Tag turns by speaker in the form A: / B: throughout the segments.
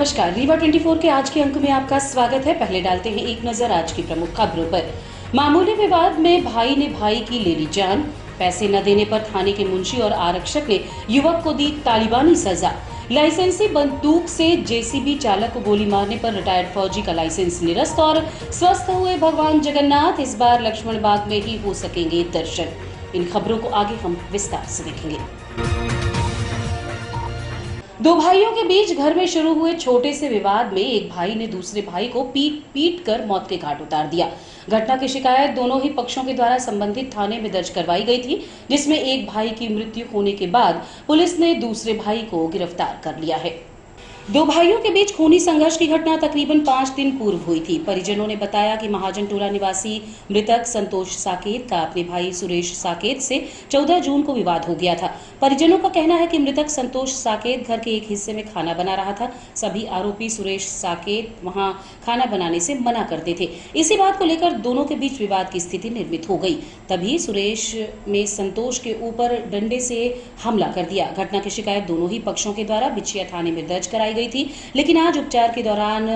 A: नमस्कार, रीवा 24 के आज के अंक में आपका स्वागत है। पहले डालते हैं एक नजर आज की प्रमुख खबरों पर। मामूली विवाद में भाई ने भाई की ले ली जान। पैसे न देने पर थाने के मुंशी और आरक्षक ने युवक को दी तालिबानी सजा। लाइसेंसी बंदूक से जेसीबी चालक को गोली मारने पर रिटायर्ड फौजी का लाइसेंस निरस्त और स्वस्थ हुए भगवान जगन्नाथ। इस बार लक्ष्मण बाग में ही हो सकेंगे दर्शन। इन खबरों को आगे हम विस्तार से देखेंगे। दो भाइयों के बीच घर में शुरू हुए छोटे से विवाद में एक भाई ने दूसरे भाई को पीट कर मौत के घाट उतार दिया। घटना की शिकायत दोनों ही पक्षों के द्वारा संबंधित थाने में दर्ज करवाई गई थी, जिसमें एक भाई की मृत्यु होने के बाद पुलिस ने दूसरे भाई को गिरफ्तार कर लिया है। दो भाइयों के बीच खूनी संघर्ष की घटना तकरीबन 5 दिन पूर्व हुई थी। परिजनों ने बताया कि महाजन टोला निवासी मृतक संतोष साकेत का अपने भाई सुरेश साकेत से 14 जून को विवाद हो गया था। परिजनों का कहना है कि मृतक संतोष साकेत घर के एक हिस्से में खाना बना रहा था। सभी आरोपी सुरेश साकेत वहां खाना बनाने से मना करते थे। इसी बात को लेकर दोनों के बीच विवाद की स्थिति निर्मित हो गई। तभी सुरेश ने संतोष के ऊपर डंडे से हमला कर दिया। घटना की शिकायत दोनों ही पक्षों के द्वारा बिछिया थाने में दर्ज कराई गई थी, लेकिन आज उपचार के दौरान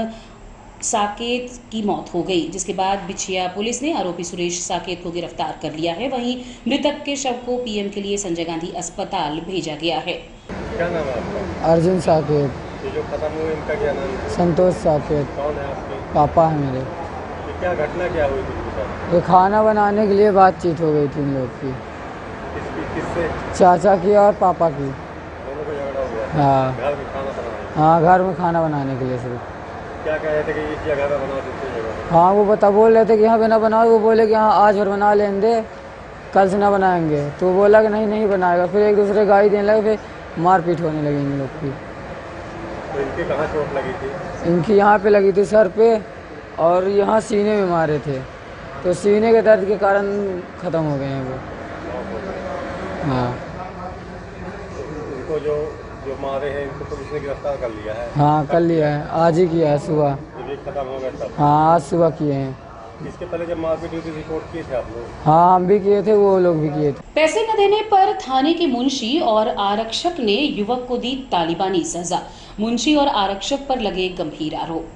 A: साकेत की मौत हो गई, जिसके बाद बिछिया पुलिस ने आरोपी सुरेश साकेत को गिरफ्तार कर लिया है। वहीं मृतक के शव को पीएम के लिए संजय गांधी अस्पताल भेजा गया है।
B: क्या नाम है आपका?
C: अर्जुन साकेत।
B: ये जो खत्म हुए इनका क्या नाम है?
C: संतोष साकेत।
B: कौन है आपके?
C: पापा है मेरे।
B: ये क्या घटना क्या हुई थी उनके साथ?
C: ये खाना बनाने के लिए बातचीत हो गई थी इन लोग की।
B: किससे?
C: चाचा की और पापा की।
B: दोनों को झगड़ा हो गया?
C: हाँ।
B: घर में खाना बनाने?
C: हाँ, घर में खाना बनाने के लिए सिर्फ।
B: क्या कह रहे थे कि इस जगह पे बनाओ, दूसरी जगह?
C: हाँ, वो बोल रहे थे कि यहाँ पे ना बनाओ। वो बोले कि हाँ आज भर बना लें दे, कल से ना बनाएंगे। तो बोला कि नहीं बनाएगा। फिर एक दूसरे गाली देने लगे, फिर मारपीट होने लगी इन लोग की।
B: तो इनके कहाँ चोट लगी थी?
C: इनकी यहाँ पे लगी थी सर पे, और यहाँ सीने में मारे थे। तो सीने के दर्द के कारण ख़त्म हो गए हैं वो। हाँ।
B: इनको जो मारे हैं इनको पुलिस ने गिरफ्तार कर लिया है?
C: हाँ, कर लिया है। आज ही किया है सुबह।
B: जब ये खत्म हो गया तब?
C: हाँ, आज सुबह किए हैं।
B: इसके पहले जब मारपीट हुई थी रिपोर्ट किए थे आप लोग?
C: हाँ, हम भी किए थे, वो लोग भी किए थे।
A: पैसे न देने पर थाने के मुंशी और आरक्षक ने युवक को दी तालिबानी सजा। मुंशी और आरक्षक पर लगे गंभीर आरोप।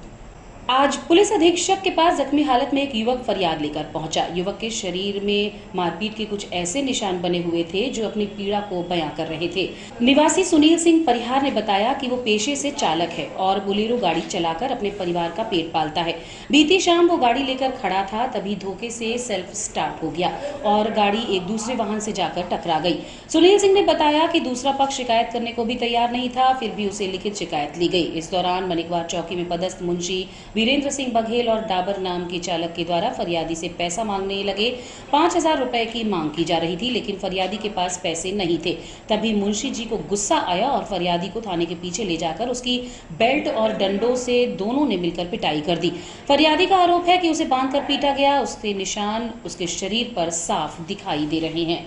A: आज पुलिस अधीक्षक के पास जख्मी हालत में एक युवक फरियाद लेकर पहुंचा। युवक के शरीर में मारपीट के कुछ ऐसे निशान बने हुए थे जो अपनी पीड़ा को बयां कर रहे थे। निवासी सुनील सिंह परिहार ने बताया कि वो पेशे से चालक है और बुलेरो गाड़ी चलाकर अपने परिवार का पेट पालता है। बीती शाम वो गाड़ी लेकर खड़ा था, तभी धोखे से सेल्फ स्टार्ट हो गया और गाड़ी एक दूसरे वाहन से जाकर टकरा गई। सुनील सिंह ने बताया कि दूसरा पक्ष शिकायत करने को भी तैयार नहीं था, फिर भी उसे लिखित शिकायत ली गई। इस दौरान मनिकवार चौकी में पदस्थ मुंशी वीरेंद्र सिंह बघेल और डाबर नाम के चालक के द्वारा फरियादी से पैसा मांगने लगे। 5,000 रुपए की मांग की जा रही थी, लेकिन फरियादी के पास पैसे नहीं थे। तभी मुंशी जी को गुस्सा आया और फरियादी को थाने के पीछे ले जाकर उसकी बेल्ट और डंडों से दोनों ने मिलकर पिटाई कर दी। फरियादी का आरोप है कि उसे बांधकर पीटा गया। उसके निशान उसके शरीर पर साफ दिखाई दे रहे हैं।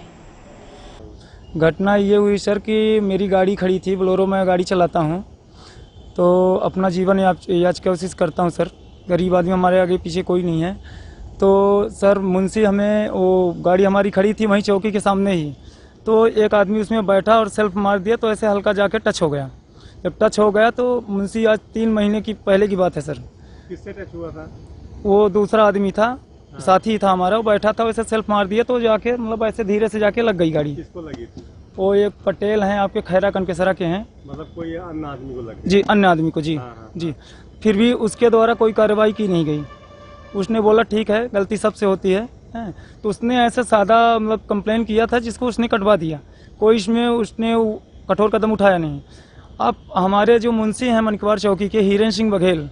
D: घटना ये हुई सर कि मेरी गाड़ी खड़ी थी, बोलेरो में गाड़ी चलाता हूँ, तो अपना जीवन याच की कोशिश करता हूँ सर। गरीब आदमी, हमारे आगे पीछे कोई नहीं है। तो सर मुंशी हमें, वो गाड़ी हमारी खड़ी थी वहीं चौकी के सामने ही, तो एक आदमी उसमें बैठा और सेल्फ मार दिया, तो ऐसे हल्का जाके टच हो गया। जब टच हो गया तो मुंशी, आज 3 महीने की पहले की बात है सर।
B: किससे टच हुआ था?
D: वो दूसरा आदमी था, साथी था हमारा, वो बैठा था, वैसे सेल्फ मार दिया तो जाके मतलब ऐसे धीरे से जाके लग गई गाड़ी।
B: किसको लगी थी?
D: वो एक पटेल हैं, आपके खैरा कनकेसरा के हैं।
B: मतलब कोई अन्य आदमी को लगी?
D: जी, अन्य आदमी को। जी
B: हाँ।
D: जी। फिर भी उसके द्वारा कोई कार्रवाई की नहीं गई। उसने बोला ठीक है, गलती सबसे होती है। तो उसने ऐसे सादा मतलब कंप्लेन किया था, जिसको उसने कटवा दिया। कोई इसमें उसने कठोर कदम उठाया नहीं। अब हमारे जो मुंशी हैं मनिकवार चौकी के, हीरेन सिंह बघेल,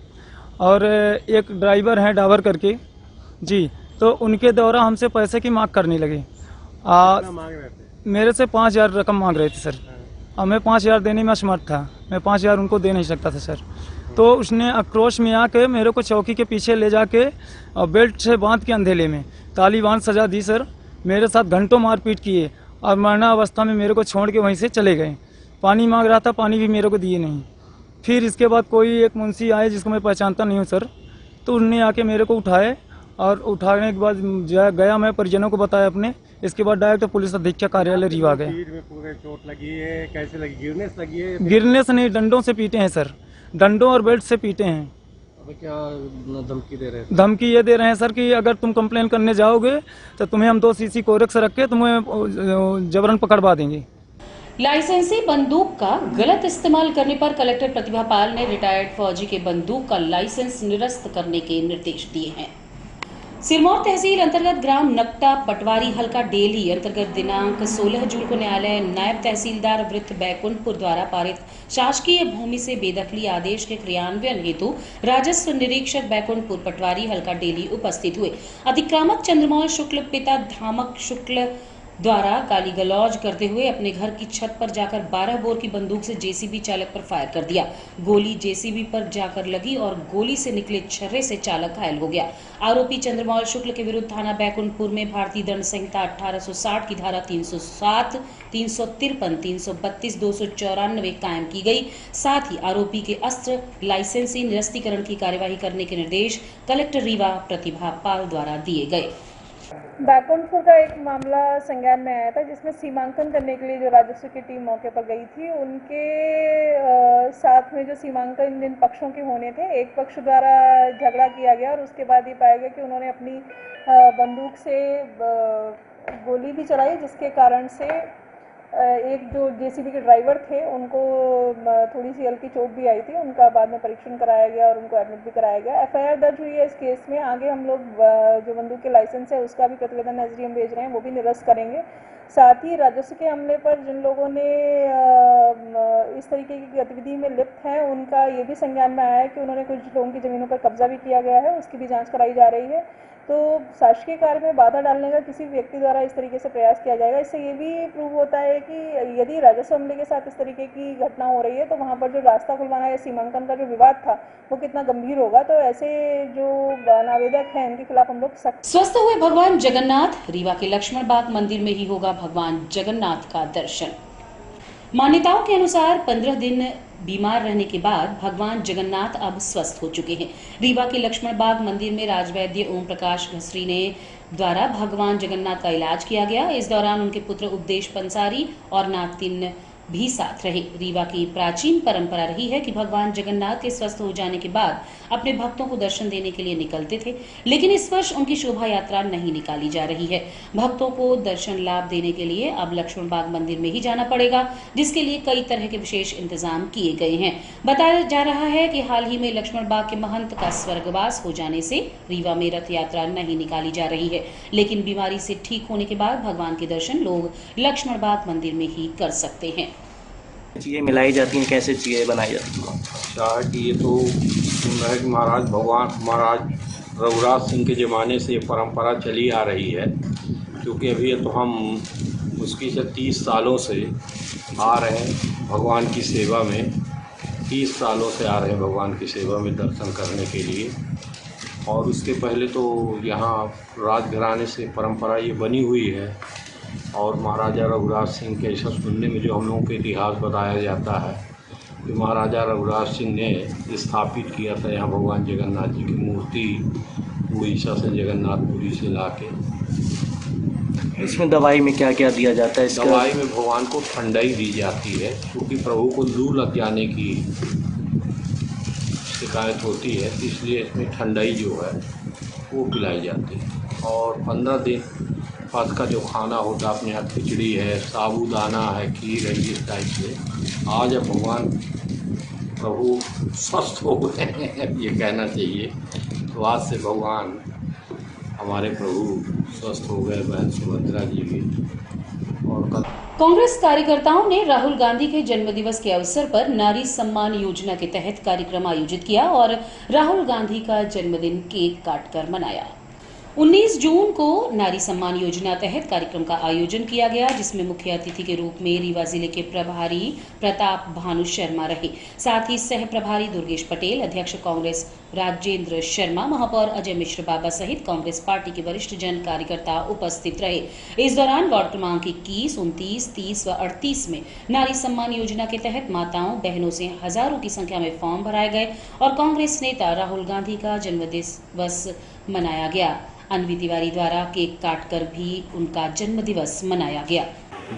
D: और एक ड्राइवर हैं डाबर करके जी, तो उनके द्वारा हमसे पैसे की मांग करने लगे।
B: मांग रहे थे?
D: मेरे से 5,000 रकम मांग रहे थे सर। अब मैं 5,000 देने में असमर्थ था, मैं 5,000 उनको दे नहीं सकता था सर। तो उसने आक्रोश में आके मेरे को चौकी के पीछे ले जाके और बेल्ट से बांध के अंधेले में तालिबान सजा दी सर। मेरे साथ घंटों मारपीट किए और मरणावस्था में मेरे को छोड़ के वहीं से चले गए। पानी मांग रहा था, पानी भी मेरे को दिए नहीं। फिर इसके बाद कोई एक मुंशी आए, जिसको मैं पहचानता नहीं हूँ सर, तो उनने आके मेरे को उठाए और उठाने के बाद गया, मैं परिजनों को बताया अपने। इसके बाद डायरेक्ट पुलिस अधीक्षक कार्यालय रीवा गए।
B: पीठ में पूरे चोट लगी है, कैसे लगी? गिरने से लगी है?
D: गिरने से नहीं, डंडों से पीटे हैं सर। डंडों और बेल्ट से पीटे हैं।
B: अबे क्या धमकी दे रहे थे?
D: धमकी ये दे रहे हैं सर कि अगर तुम कंप्लेन करने जाओगे तो तुम्हें हम 2 सीसी कोरेक्स रख के तुम्हें जबरन पकड़वा देंगे।
A: लाइसेंसी बंदूक का गलत इस्तेमाल करने पर कलेक्टर प्रतिभा पाल ने रिटायर्ड फौजी के बंदूक का लाइसेंस निरस्त करने के निर्देश दिए हैं। सिरमौर तहसील अंतर्गत ग्राम नकटा पटवारी हल्का डेली अंतर्गत दिनांक 16 जून को न्यायालय नायब तहसीलदार वृत्त बैकुंठपुर द्वारा पारित शासकीय भूमि से बेदखली आदेश के क्रियान्वयन हेतु राजस्व निरीक्षक बैकुंठपुर पटवारी हल्का डेली उपस्थित हुए। अतिक्रामक चंद्रमौल शुक्ल पिता धामक शुक्ल द्वारा गाली गलौज करते हुए अपने घर की छत पर जाकर 12 बोर की बंदूक से जेसीबी चालक पर फायर कर दिया। गोली जेसीबी पर जाकर लगी और गोली से निकले छर्रे से चालक घायल हो गया। आरोपी चंद्रमौल शुक्ल के विरुद्ध थाना बैकुंठपुर में भारतीय दंड संहिता 1860 की धारा 307, 353, 332, 294 कायम की गई। साथ ही आरोपी के अस्त्र लाइसेंसी निरस्तीकरण की कार्यवाही करने के निर्देश कलेक्टर रीवा प्रतिभा पाल द्वारा दिए गए।
E: बैकुंठपुर का एक मामला संज्ञान में आया था जिसमें सीमांकन करने के लिए जो राजस्व की टीम मौके पर गई थी, उनके साथ में जो सीमांकन जिन पक्षों के होने थे, एक पक्ष द्वारा झगड़ा किया गया और उसके बाद ये पाया गया कि उन्होंने अपनी बंदूक से गोली भी चलाई, जिसके कारण से एक जो जेसीबी के ड्राइवर थे उनको थोड़ी सी हल्की चोट भी आई थी। उनका बाद में परीक्षण कराया गया और उनको एडमिट भी कराया गया। एफआईआर दर्ज हुई है इस केस में। आगे हम लोग जो बंदूक के लाइसेंस है उसका भी प्रतिवेदन एसडीएम भेज रहे हैं, वो भी निरस्त करेंगे। साथ ही राजस्व के हमले पर जिन लोगों ने इस तरीके की गतिविधि में लिप्त हैं, उनका ये भी संज्ञान में आया है कि उन्होंने कुछ लोगों की ज़मीनों पर कब्जा भी किया गया है, उसकी भी जांच कराई जा रही है। तो शासकीय कार्य में बाधा डालने का किसी व्यक्ति द्वारा इस तरीके से प्रयास किया जाएगा। इससे ये भी प्रूव होता है कि यदि राजस्व हमले के साथ इस तरीके की घटना हो रही है तो वहाँ पर जो रास्ता खुलवाना या सीमांकन का जो विवाद था वो कितना गंभीर होगा। तो ऐसे जो आवेदक हैं इनके खिलाफ हम लोग सख्त।
A: स्वस्थ हुए भगवान जगन्नाथ, रीवा के लक्ष्मण बाग मंदिर में ही होगा भगवान जगन्नाथ का दर्शन। मान्यताओं के अनुसार 15 दिन बीमार रहने के बाद भगवान जगन्नाथ अब स्वस्थ हो चुके हैं। रीवा के लक्ष्मण बाग मंदिर में राजवैद्य ओम प्रकाश घसरी ने द्वारा भगवान जगन्नाथ का इलाज किया गया। इस दौरान उनके पुत्र उपदेश पंसारी और नातिन भी साथ रहे। रीवा की प्राचीन परंपरा रही है कि भगवान जगन्नाथ के स्वस्थ हो जाने के बाद अपने भक्तों को दर्शन देने के लिए निकलते थे, लेकिन इस वर्ष उनकी शोभा यात्रा नहीं निकाली जा रही है। भक्तों को दर्शन लाभ देने के लिए अब लक्ष्मण बाग मंदिर में ही जाना पड़ेगा, जिसके लिए कई तरह के विशेष इंतजाम किए गए हैं। बताया जा रहा है कि हाल ही में लक्ष्मण बाग के महंत का स्वर्गवास हो जाने से रीवा में रथ यात्रा नहीं निकाली जा रही है, लेकिन बीमारी से ठीक होने के बाद भगवान के दर्शन लोग लक्ष्मण बाग मंदिर में ही कर सकते हैं।
F: चीज़ें मिलाई जाती हैं, कैसे चीज़ें बनाई जाती हैं?
G: चाहे कि ये तो सुन रहे कि महाराज रघुराज सिंह के ज़माने से ये परंपरा चली आ रही है, क्योंकि अभी तो हम उसकी से 30 सालों से आ रहे हैं भगवान की सेवा में। 30 सालों से आ रहे हैं भगवान की सेवा में दर्शन करने के लिए। और उसके पहले तो यहाँ राजघराने से परंपरा ये बनी हुई है। और महाराजा रघुराज सिंह के ऐसा सुनने में जो हम लोगों के इतिहास बताया जाता है कि महाराजा रघुराज सिंह ने स्थापित किया था यहाँ भगवान जगन्नाथ जी की मूर्ति उड़ीसा से जगन्नाथपुरी से लाके।
F: इसमें दवाई में क्या क्या दिया जाता है?
G: दवाई में भगवान को ठंडाई दी जाती है, क्योंकि प्रभु को लू लग जाने की शिकायत होती है, इसलिए इसमें ठंडाई जो है वो पिलाई जाती है। और 15 दिन बाद का जो खाना होता है अपने यहाँ खिचड़ी है, साबूदाना है, खीर है, इस टाइप से। आज अब भगवान प्रभु स्वस्थ हो गए हैं ये कहना चाहिए। तो आज से भगवान हमारे प्रभु स्वस्थ हो गए, बहन सुभद्रा जी भी। और
A: कांग्रेस कार्यकर्ताओं ने राहुल गांधी के जन्मदिवस के अवसर पर नारी सम्मान योजना के तहत कार्यक्रम आयोजित किया और राहुल गांधी का जन्मदिन केक काटकर मनाया। 19 जून को नारी सम्मान योजना तहत कार्यक्रम का आयोजन किया गया, जिसमें मुख्य अतिथि के रूप में रीवा जिले के प्रभारी प्रताप भानु शर्मा रहे। साथ ही सह प्रभारी दुर्गेश पटेल, अध्यक्ष कांग्रेस राजेंद्र शर्मा, महापौर अजय मिश्र बाबा सहित कांग्रेस पार्टी के वरिष्ठ जन कार्यकर्ता उपस्थित रहे। इस दौरान वार्ड क्रमांक 21, 29, 30 व 38 में नारी सम्मान योजना के तहत माताओं बहनों से हजारों की संख्या में फॉर्म भराए गए और कांग्रेस नेता राहुल गांधी का जन्मदिवस मनाया गया। अनवी तिवारी द्वारा केक काटकर भी उनका जन्मदिवस मनाया गया।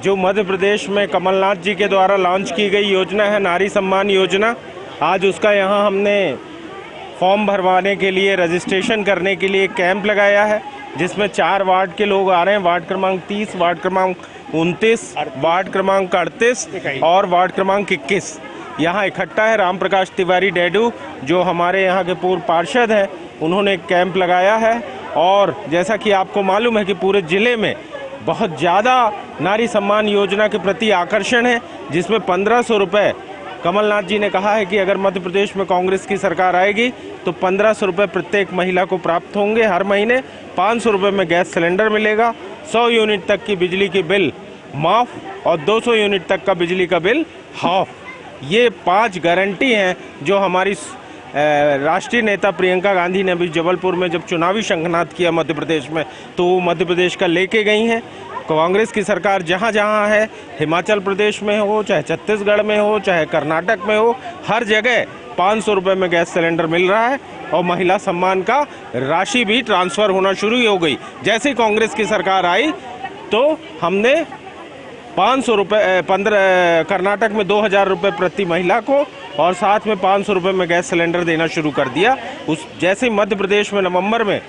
H: जो मध्य प्रदेश में कमलनाथ जी के द्वारा लॉन्च की गई योजना है नारी सम्मान योजना, आज उसका यहाँ हमने फॉर्म भरवाने के लिए, रजिस्ट्रेशन करने के लिए कैंप लगाया है, जिसमें 4 वार्ड के लोग आ रहे हैं। वार्ड क्रमांक 30, वार्ड क्रमांक 29, वार्ड क्रमांक 38 और वार्ड क्रमांक 21 यहाँ इकट्ठा है। राम प्रकाश तिवारी डैडू जो हमारे यहाँ के पूर्व पार्षद हैं, उन्होंने कैंप लगाया है। और जैसा कि आपको मालूम है कि पूरे ज़िले में बहुत ज़्यादा नारी सम्मान योजना के प्रति आकर्षण है, जिसमें 1500 रुपये कमलनाथ जी ने कहा है कि अगर मध्य प्रदेश में कांग्रेस की सरकार आएगी तो 1500 रुपये प्रत्येक महिला को प्राप्त होंगे हर महीने। 500 रुपये में गैस सिलेंडर मिलेगा, 100 यूनिट तक की बिजली की बिल माफ़ और 200 यूनिट तक का बिजली का बिल हाफ। ये 5 गारंटी हैं जो हमारी राष्ट्रीय नेता प्रियंका गांधी ने अभी जबलपुर में जब चुनावी शंखनाद किया मध्य प्रदेश में, तो वो मध्य प्रदेश का लेके गई हैं। कांग्रेस की सरकार जहाँ जहाँ है, हिमाचल प्रदेश में हो, चाहे छत्तीसगढ़ में हो, चाहे कर्नाटक में हो, हर जगह 500 रुपये में गैस सिलेंडर मिल रहा है और महिला सम्मान का राशि भी ट्रांसफ़र होना शुरू हो गई। जैसे ही कांग्रेस की सरकार आई तो हमने 500 रुपये कर्नाटक में 2000 रुपये प्रति महिला को और साथ में 500 रुपये में गैस सिलेंडर देना शुरू कर दिया। जैसे ही मध्य प्रदेश में नवंबर में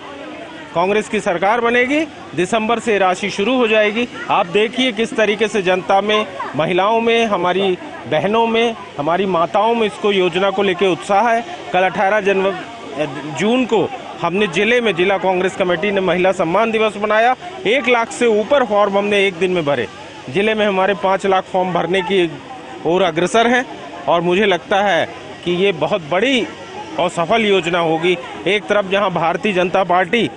H: कांग्रेस की सरकार बनेगी, दिसंबर से राशि शुरू हो जाएगी। आप देखिए किस तरीके से जनता में, महिलाओं में, हमारी बहनों में, हमारी माताओं में इसको योजना को लेकर उत्साह है। कल 18 जून को हमने जिले में जिला कांग्रेस कमेटी ने महिला सम्मान दिवस मनाया। 1 लाख से ऊपर फॉर्म हमने एक दिन में भरे। जिले में हमारे 5 लाख फॉर्म भरने की ओर अग्रसर हैं और मुझे लगता है कि ये बहुत बड़ी और सफल योजना होगी। एक तरफ जहां भारतीय जनता पार्टी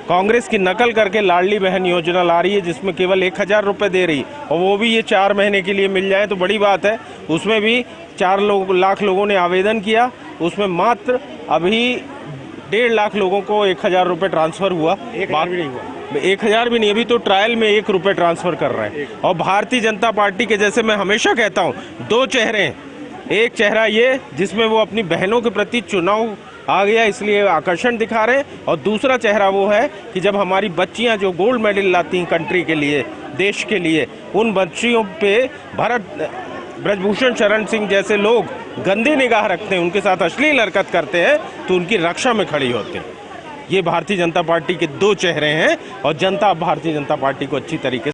H: कांग्रेस की नकल करके लाडली बहन योजना ला रही है, जिसमें केवल 1000 रुपये दे रही, और वो भी ये 4 महीने के लिए मिल जाए तो बड़ी बात है। उसमें भी 4 लाख लोगों ने आवेदन किया, उसमें मात्र अभी 1.5 लाख लोगों को 1000 रुपये ट्रांसफ़र हुआ। 1000 भी नहीं, अभी तो ट्रायल में 1 रुपये ट्रांसफ़र कर रहे हैं। और भारतीय जनता पार्टी के, जैसे मैं हमेशा कहता हूँ, 2 चेहरे हैं। एक चेहरा ये जिसमें वो अपनी बहनों के प्रति चुनाव आ गया इसलिए आकर्षण दिखा रहे हैं, और दूसरा चेहरा वो है कि जब हमारी बच्चियां जो गोल्ड मेडल लाती हैं कंट्री के लिए, देश के लिए, उन बच्चियों पे ब्रजभूषण शरण सिंह जैसे लोग गंदी निगाह रखते हैं, उनके साथ अश्लील हरकत करते हैं, तो उनकी रक्षा में खड़ी होते हैं। ये भारतीय जनता पार्टी के 2 चेहरे हैं और जनता भारतीय जनता पार्टी को अच्छी तरीके से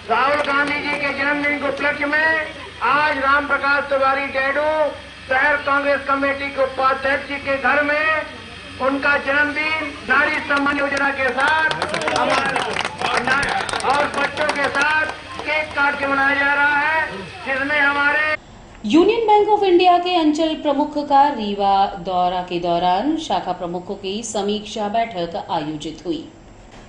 I: राहुल गांधी जी के जन्मदिन के उपलक्ष्य में आज राम प्रकाश तिवारी डैडू शहर कांग्रेस कमेटी के उपाध्यक्ष जी के घर में उनका जन्मदिन नारी सम्मान योजना के साथ और बच्चों के साथ केक काट के मनाया जा रहा है, जिसमें हमारे
A: यूनियन बैंक ऑफ इंडिया के अंचल प्रमुख का रीवा दौरा के दौरान शाखा प्रमुखों की समीक्षा बैठक आयोजित हुई।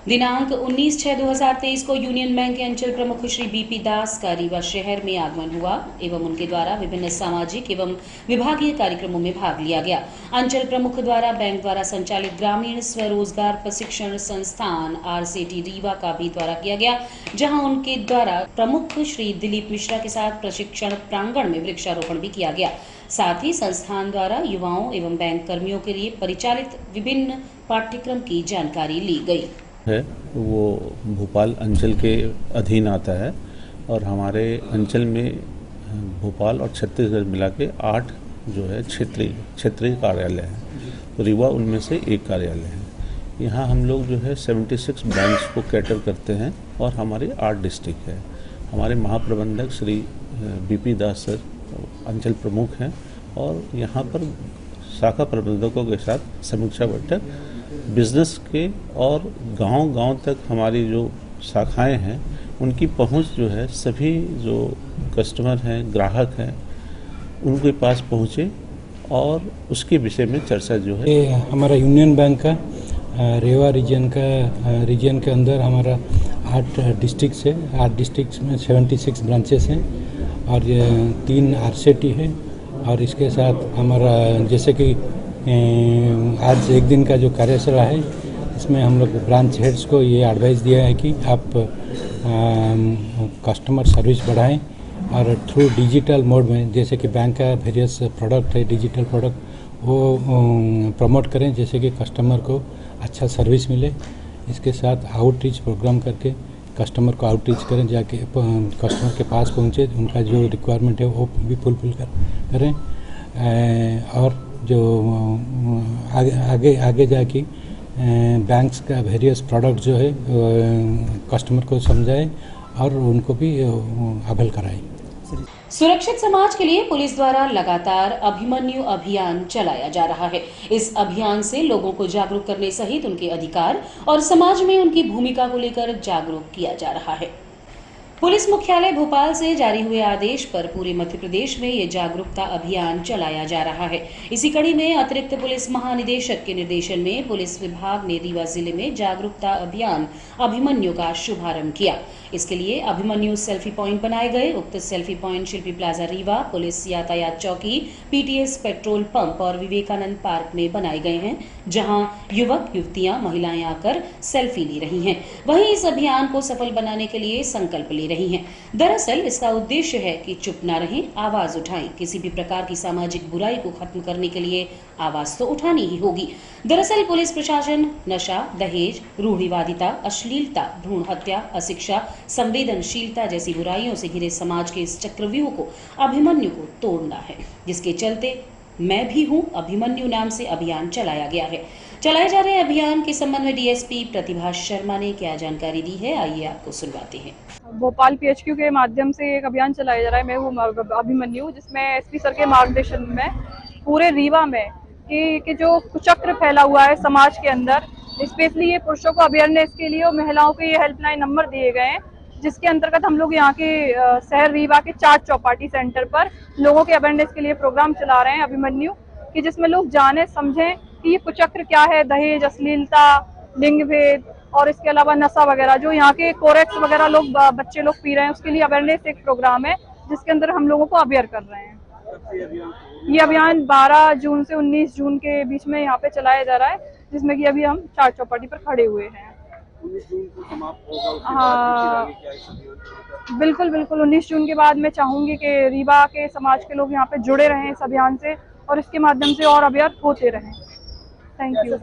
A: दिनांक 19/6/2023 को यूनियन बैंक के अंचल प्रमुख श्री बीपी दास का रीवा शहर में आगमन हुआ एवं उनके द्वारा विभिन्न सामाजिक एवं विभागीय कार्यक्रमों में भाग लिया गया। अंचल प्रमुख द्वारा बैंक द्वारा संचालित ग्रामीण स्वरोजगार प्रशिक्षण संस्थान आरसीटी रीवा का भी दौरा किया गया, जहां उनके द्वारा प्रमुख श्री दिलीप मिश्रा के साथ प्रशिक्षण प्रांगण में वृक्षारोपण भी किया गया। साथ ही संस्थान द्वारा युवाओं एवं बैंक कर्मियों के लिए परिचालित विभिन्न पाठ्यक्रम की जानकारी ली गई
J: है। वो भोपाल अंचल के अधीन आता है और हमारे अंचल में भोपाल और छत्तीसगढ़ मिला के 8 जो है क्षेत्रीय कार्यालय हैं, तो रीवा उनमें से एक कार्यालय है। यहाँ हम लोग जो है 76 ब्रांच को कैटर करते हैं और हमारे 8 डिस्ट्रिक्ट है। हमारे महाप्रबंधक श्री बीपी दास सर अंचल प्रमुख हैं और यहाँ पर शाखा प्रबंधकों के साथ समीक्षा बैठक बिजनेस के और गांव तक हमारी जो शाखाएं हैं उनकी पहुंच जो है सभी जो कस्टमर हैं, ग्राहक हैं, उनके पास पहुंचे और उसके विषय में चर्चा जो है।
K: ये हमारा यूनियन बैंक का रेवा रीजन के अंदर हमारा 8 डिस्ट्रिक्ट है। 8 डिस्ट्रिक्ट में 76 ब्रांचेस हैं और ये 3 आरसीटी है। और इसके साथ हमारा जैसे कि आज एक दिन का जो कार्यशाला है, इसमें हम लोग ब्रांच हेड्स को ये एडवाइस दिया है कि आप कस्टमर सर्विस बढ़ाएं और थ्रू डिजिटल मोड में, जैसे कि बैंक का वेरियस प्रोडक्ट है, डिजिटल प्रोडक्ट, वो प्रमोट करें, जैसे कि कस्टमर को अच्छा सर्विस मिले। इसके साथ आउटरीच प्रोग्राम करके कस्टमर को आउटरीच करें, जाके कस्टमर के पास पहुँचे, उनका जो रिक्वायरमेंट है वो भी फुलफिल करें। और जो आगे जाके बैंक्स का वेरियस प्रोडक्ट जो है कस्टमर को समझाए और उनको भी अवेल कराए।
A: सुरक्षित समाज के लिए पुलिस द्वारा लगातार अभिमन्यु अभियान चलाया जा रहा है। इस अभियान से लोगों को जागरूक करने सहित उनके अधिकार और समाज में उनकी भूमिका को लेकर जागरूक किया जा रहा है। पुलिस मुख्यालय भोपाल से जारी हुए आदेश पर पूरे मध्य प्रदेश में ये जागरूकता अभियान चलाया जा रहा है। इसी कड़ी में अतिरिक्त पुलिस महानिदेशक के निर्देशन में पुलिस विभाग ने रीवा जिले में जागरूकता अभियान अभिमन्यु का शुभारंभ किया। इसके लिए अभिमन्यु सेल्फी पॉइंट बनाए गए। उक्त सेल्फी पॉइंट शिल्पी प्लाजा रीवा, पुलिस यातायात चौकी, पीटीएस पेट्रोल पंप और विवेकानंद पार्क में बनाए गए हैं, जहां युवक युवतियां महिलाएं आकर सेल्फी ले रही हैं। वहीं इस अभियान को सफल बनाने के लिए संकल्प ले रही हैं। दरअसल इसका उद्देश्य है कि चुप न रहें, आवाज उठाएं। किसी भी प्रकार की सामाजिक बुराई को खत्म करने के लिए आवाज तो उठानी ही होगी। दरअसल पुलिस प्रशासन नशा, दहेज, रूढ़िवादिता, अश्लीलता, भ्रूण हत्या, अशिक्षा, संवेदनशीलता जैसी बुराइयों से घिरे समाज के इस चक्रव्यूह को अभिमन्यु को तोड़ना है, जिसके चलते मैं भी हूं अभिमन्यु नाम से अभियान चलाया गया है। चलाए जा रहे अभियान के संबंध में डीएसपी प्रतिभा शर्मा ने क्या जानकारी दी है, आइए आपको सुनवाते हैं।
E: भोपाल पीएचक्यू के माध्यम से एक अभियान चलाया जा रहा है, मैं हूँ अभिमन्यु, जिसमें एसपी सर के मार्गदर्शन में पूरे रीवा में कि जो कुचक्र फैला हुआ है समाज के अंदर, स्पेशली ये पुरुषों को अवेयरनेस के लिए और महिलाओं के ये हेल्पलाइन नंबर दिए गए हैं, जिसके अंतर्गत हम लोग यहाँ के शहर रीवा के 4 चौपाटी सेंटर पर लोगों के अवेयरनेस के लिए प्रोग्राम चला रहे हैं अभिमन्यु, कि जिसमें लोग जाने समझें कि ये कुचक्र क्या है, दहेज, अश्लीलता, लिंग भेद और इसके अलावा नशा वगैरह जो यहाँ के कोरेक्स वगैरह लोग बच्चे लोग पी रहे हैं, उसके लिए अवेयरनेस एक प्रोग्राम है जिसके अंदर हम लोगों को अवेयर कर रहे हैं। ये अभियान 12 जून से 19 जून के बीच में यहाँ पे चलाया जा रहा है, जिसमें कि अभी हम 4 चौपाटी पर खड़े हुए हैं।
B: 19 जून को समाप्त होगा, उसके
E: हाँ,
B: बाद क्या
E: बिल्कुल बिल्कुल 19 जून के बाद मैं चाहूंगी कि रीवा के समाज के लोग यहाँ पे जुड़े रहें इस अभियान से और इसके माध्यम से और अवेयर होते रहें। Thank you.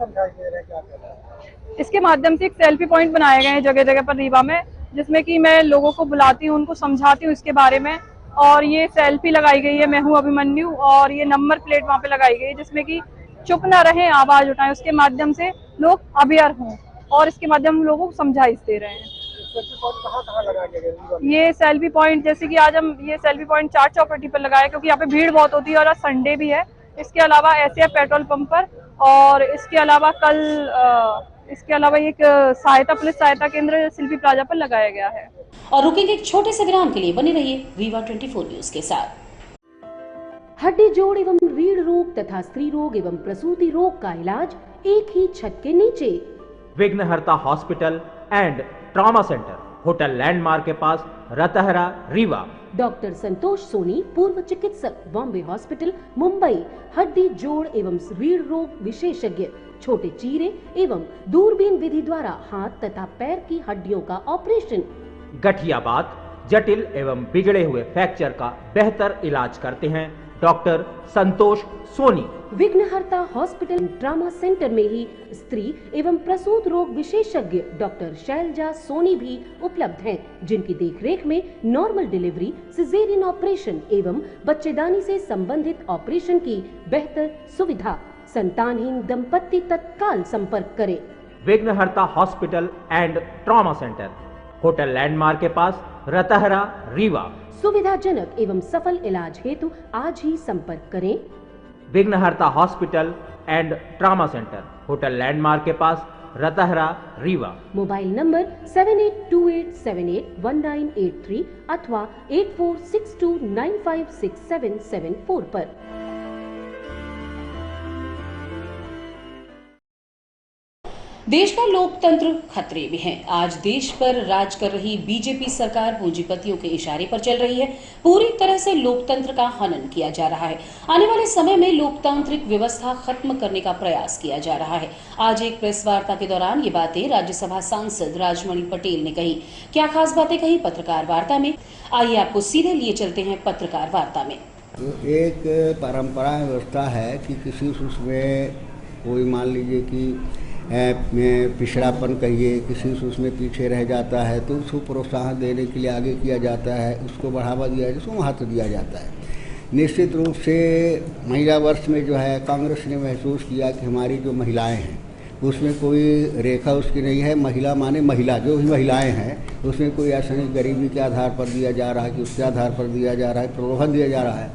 E: इसके माध्यम से एक सेल्फी पॉइंट बनाए गए हैं जगह जगह पर रीवा में, जिसमें कि मैं लोगों को बुलाती हूँ, उनको समझाती हूँ इसके बारे में, और ये सेल्फी लगाई गई है, मैं हूँ अभिमन्यु, और ये नंबर प्लेट वहाँ पे लगाई गई है जिसमें कि चुप ना रहें, आवाज उठाएं। उसके माध्यम से लोग अवेयर हों और इसके माध्यम हम लोगों को समझाइश दे रहे हैं।
B: कहाँ लगाया गया?
E: ये सेल्फी पॉइंट, जैसे कि आज हम ये सेल्फी पॉइंट 4 चौपाटी पर लगाए क्योंकि यहाँ पे भीड़ बहुत होती है और आज संडे भी है। इसके अलावा एसएफ पेट्रोल पंप पर, और इसके अलावा एक सहायता पुलिस सहायता केंद्र शिल्पी प्लाजा पर लगाया गया है।
A: और रुकेंगे एक छोटे से विराम के लिए, बने रहिए रीवा 24 न्यूज के साथ।
L: हड्डी जोड़ एवं रीढ़ रोग तथा स्त्री रोग एवं प्रसूति रोग का इलाज एक ही छत के नीचे।
M: विघ्नहर्ता hospital and trauma centre, hotel landmark के पास, रतहरा, रीवा।
L: डॉक्टर संतोष सोनी, पूर्व चिकित्सक, बॉम्बे हॉस्पिटल, मुंबई। हड्डी जोड़ एवं रीढ़ रोग विशेषज्ञ, छोटे चीरे एवं दूरबीन विधि द्वारा हाथ तथा पैर की हड्डियों का ऑपरेशन।
M: गठियाबात, जटिल एवं बिगड़े हुए फ्रैक्चर का बेहतर इलाज करते हैं डॉक्टर संतोष सोनी।
L: विघ्नहर्ता हॉस्पिटल ट्रॉमा सेंटर में ही स्त्री एवं प्रसूत रोग विशेषज्ञ डॉक्टर शैलजा सोनी भी उपलब्ध हैं, जिनकी देखरेख में नॉर्मल डिलीवरी, सिजेरियन ऑपरेशन एवं बच्चेदानी से संबंधित ऑपरेशन की बेहतर सुविधा। संतानहीन दंपत्ति तत्काल संपर्क करें।
M: विघ्नहर्ता hospital and trauma centre, hotel landmark के पास, रतहरा, रीवा।
L: सुविधाजनक एवं सफल इलाज हेतु आज ही संपर्क करें।
M: विघ्नहर्ता hospital and trauma centre, hotel landmark के पास, रतहरा, रीवा।
L: मोबाइल नंबर 7828781983 अथवा 8462956774 पर।
A: देश का लोकतंत्र खतरे में है। आज देश पर राज कर रही बीजेपी सरकार पूंजीपतियों के इशारे पर चल रही है। पूरी तरह से लोकतंत्र का हनन किया जा रहा है। आने वाले समय में लोकतांत्रिक व्यवस्था खत्म करने का प्रयास किया जा रहा है। आज एक प्रेस वार्ता के दौरान ये बातें राज्यसभा सांसद राजमणि पटेल ने कही। क्या खास बातें कही पत्रकार वार्ता में, आइए आपको सीधे लिए चलते हैं पत्रकार वार्ता में।
N: तो एक परंपरा व्यवस्था है कि किसी उसमें कोई मान लीजिए कि पिछड़ापन कहिए, किसी उसमें पीछे रह जाता है तो उसको प्रोत्साहन देने के लिए आगे किया जाता है, उसको बढ़ावा दिया जाता है, उसको महत्व दिया जाता है। निश्चित रूप से महिला वर्ष में जो है कांग्रेस ने महसूस किया कि हमारी जो महिलाएं हैं उसमें कोई रेखा उसकी नहीं है। महिला माने महिला, जो भी महिलाएं हैं उसमें कोई ऐसा नहीं गरीबी के आधार पर दिया जा रहा है कि उसके आधार पर दिया जा रहा है, प्रलोभन दिया जा रहा है।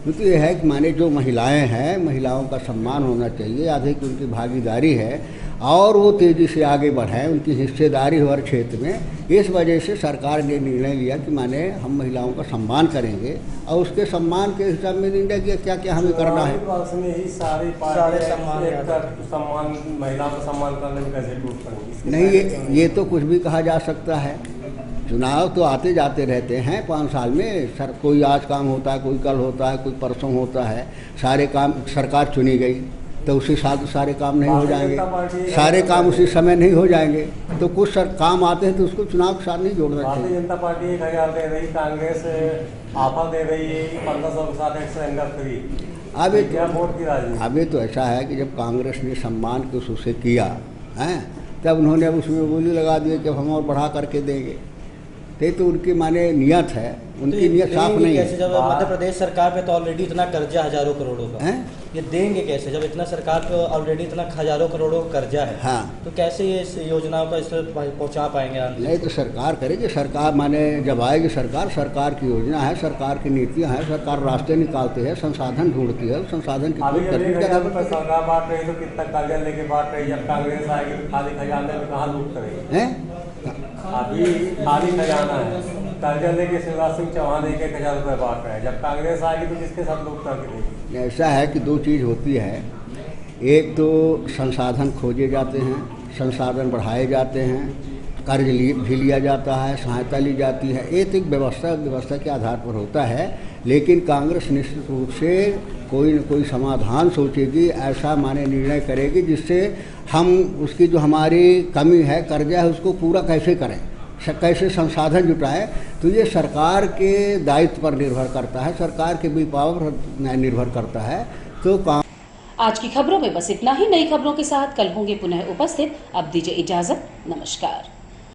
N: तो ये है कि माने जो महिलाएं हैं, महिलाओं का सम्मान होना चाहिए, अधिक उनकी भागीदारी है और वो तेज़ी से आगे बढ़ें, उनकी हिस्सेदारी हो हर क्षेत्र में। इस वजह से सरकार ने निर्णय लिया कि माने हम महिलाओं का सम्मान करेंगे और उसके सम्मान के हिसाब में निर्णय किया क्या क्या हमें करना है।
B: सारे सम्मान महिलाओं का सम्मान करने में कैसे टूट पड़ेगी?
N: नहीं, ये तो कुछ भी कहा जा सकता है। चुनाव तो आते जाते रहते हैं 5 साल में। कोई आज काम होता है, कोई कल होता है, कोई परसों होता है। सारे काम सरकार चुनी गई तो उसी साल तो सारे काम नहीं हो जाएंगे, सारे काम उसी समय नहीं हो जाएंगे। तो कुछ काम आते हैं तो उसको चुनाव के साथ नहीं जोड़ना चाहिए।
B: भारतीय जनता पार्टी 1000 दे रही, कांग्रेस ऑफर दे रही है 1500 के साथ एक सिलेंडर फ्री।
N: अभी तो ऐसा है कि जब कांग्रेस ने सम्मान के उससे किया है तब उन्होंने अब उसमें बोली लगा दी कि हम और बढ़ा करके देंगे। तो उनकी माने नियत है, उनकी नियत साफ नहीं है।
O: जब मध्य प्रदेश सरकार पे तो ऑलरेडी इतना कर्जा हजारों करोड़ों का है, ये देंगे कैसे जब इतना सरकार पे ऑलरेडी इतना हजारों करोड़ों का कर्जा है? हाँ, तो कैसे ये इस योजनाओं का इस पहुंचा पाएंगे?
N: नहीं तो सरकार करेगी, सरकार माने जब आएगी सरकार की योजना है, सरकार की नीतियां हैं, सरकार रास्ते निकालती है, संसाधन ढूंढती है, संसाधन की
B: सरकार बांट रही तो कितना कर्जा लेके बांट रही, जब कांग्रेस आएगी तो खाली खजाने में कहाँ लूट करेगी? अभी खाली खजाना है, कर्जा लेके शिवराज सिंह चौहान 1,000 रुपये बांट रहे हैं, जब कांग्रेस आएगी तो किसके साथ लूट करके देगी?
N: ऐसा है कि 2 चीज़ होती है। एक तो संसाधन खोजे जाते हैं, संसाधन बढ़ाए जाते हैं, कर्ज भी लिया जाता है, सहायता ली जाती है। ये तो एक व्यवस्था के आधार पर होता है। लेकिन कांग्रेस निश्चित रूप से कोई न कोई समाधान सोचेगी, ऐसा माने निर्णय करेगी जिससे हम उसकी जो हमारी कमी है, कर्जा है, उसको पूरा कैसे करें, कैसे संसाधन जुटाएं। तो ये सरकार के दायित्व पर निर्भर करता है, सरकार के विल पावर पर निर्भर करता है। तो
A: आज की खबरों में बस इतना ही। नई खबरों के साथ कल होंगे पुनः उपस्थित। अब दीजिए इजाजत, नमस्कार।